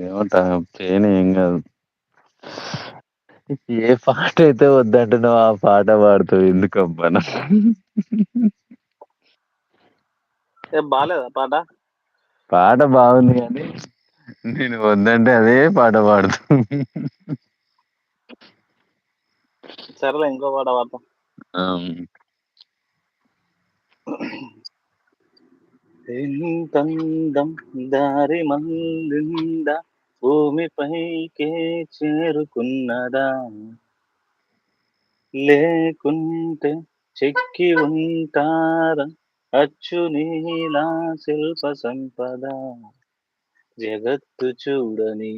ఏమో పెయిన్ ఏం కాదు. ఏ పాట అయితే వద్దంటున్నావు ఆ పాట పాడుతావు ఎందుకబ్బా బాగాలేదా పాట? పాట బాగుంది కానీ నేను వద్దంటే అదే పాట పాడుతూ సరేలే ఇంకో పాట పాడతా. ఎంతందం దారి మళ్ళిందా భూమిపైకే చేరుకున్నదా, లేకుంటే చెక్కి ఉంటారా అచ్చు నీలా శిల్ప సంపద, జగత్తు చూడని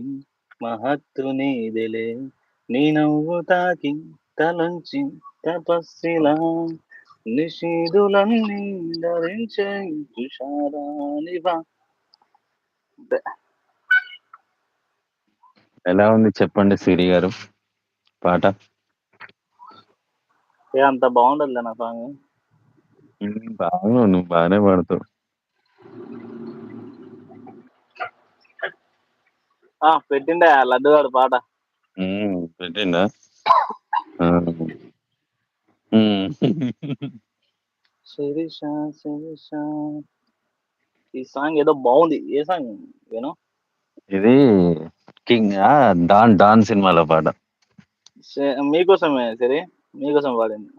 మహత్తు నీదిలే, నీ నవ్వు తాకి తలంచి తపస్సిలా నిషీదులన్నీ ధరించే తుషారానివా. ఎలా ఉంది చెప్పండి సిరి గారు పాట? అంత బాగుండదులే నా సాంగ్. బాగా నువ్వు బాగానే పాడుతావు. పెట్టిండే లడ్డుగాడు పాట. పెట్టిండా? శిరీష శిరీష ఈ సాంగ్ ఏదో బాగుంది. ఏ సాంగ్ ఏనో? ఇది కింగ్ డాన్ డాన్ సినిమాలో పాట. మీకోసమే సరే, మీకోసం పాడింది.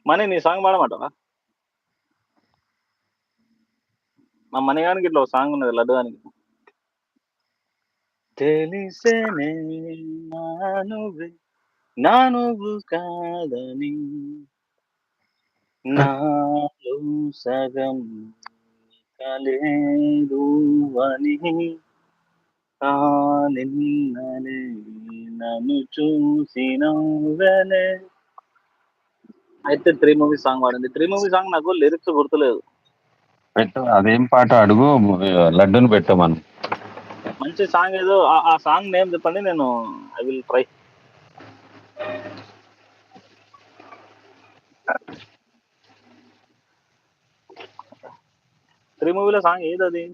మనీ నీ సాంగ్ పాడమంటావా? మా మణిగానికి ఇట్లా ఒక సాంగ్ ఉన్నది లడ్డుగానికి. తెలిసేనే నా నువ్వు కాదని, నాలో సగం కలేదు అని, ఆ నిన్ననే నన్ను చూసినవనే. అయితే 3 మూవీ సాంగ్ పాడింది. 3 మూవీ సాంగ్ నాకు లిరిక్స్ గుర్తులేదు. పెట్టు అదేం పాట అడుగు, లడ్డుని పెట్టమను. మంచి సాంగ్ ఏదో ఆ సాంగ్ నేమ్ చెప్పండి, నేను ఐ విల్ ట్రై. త్రీ మూవీలో సాంగ్ ఏది అది?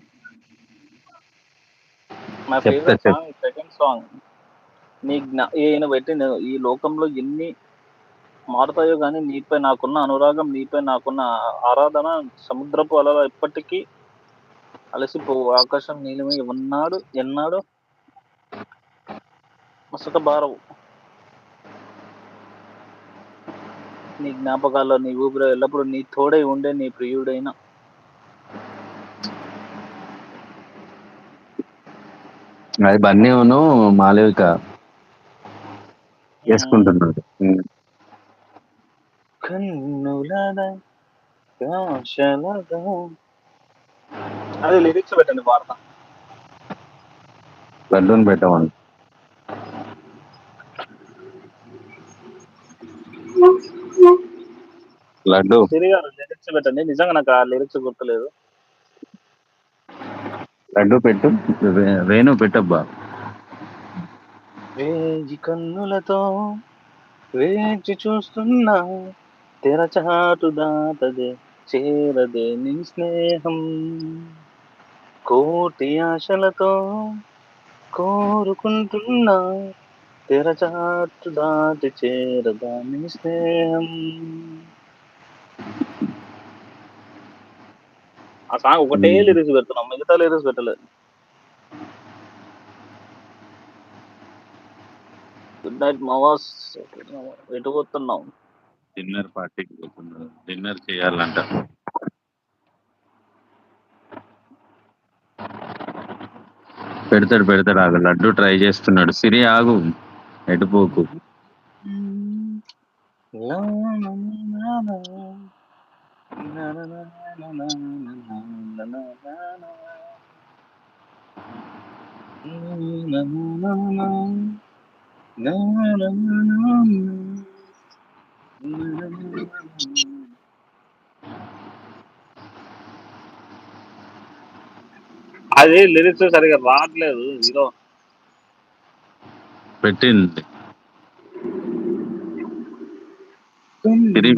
My favourite song second song. ఈయన పెట్టిండు, ఈ లోకంలో ఎన్ని మారుతాయో కానీ నీపై నాకున్న అనురాగం, నీపై నాకున్న ఆరాధన సముద్రపు అలల ఎప్పటికీ అలసిపోవు, ఆకాశం నీలిమై ఉన్నాడు ఎన్నాడు మసక బారవు, నీ జ్ఞాపకాల్లో నీ ఊపిరి ఎల్లప్పుడు నీ తోడై ఉండే నీ ప్రియుడైన. అది బన్నీను మాలవిక వేసుకుంటున్నాడు. అది లిరిక్స్ పెట్టండి వార్త. లడ్డూని పెట్టమను. లడ్డు సిరిగారు లిరిక్స్ పెట్టండి. నిజంగా నాకు ఆ లిరిక్స్ గుర్తులేదు. లడ్డు పెట్టు, వేణు పెట్టబ్బా. వేయి కన్నులతో వేచి చూస్తున్నా, తెరచాటు దాటదే చేరదే నీ స్నేహం, కోటి ఆశలతో కోరుకుంటున్నా, తెరచాటు దాటి చేరదా నీ స్నేహం. ఆ సాంగ్ ఒకటే లిరిక్స్ పెడుతున్నాం, మిగతా లిరిక్స్ పెట్టలేదు. గుడ్ నైట్ మావాస్. ఎటు పోతున్నాం? డిన్నర్ పార్టీకి పోతున్నారు, డిన్నర్ చేయాలంట. పెడతాడు ఆగు, లడ్డు ట్రై చేస్తున్నాడు. సిరి ఆగు, ఎటుపోకు. అది లిరిక్స్ సరిగా రావట్లేదు. హీరో పెట్టింది సిరి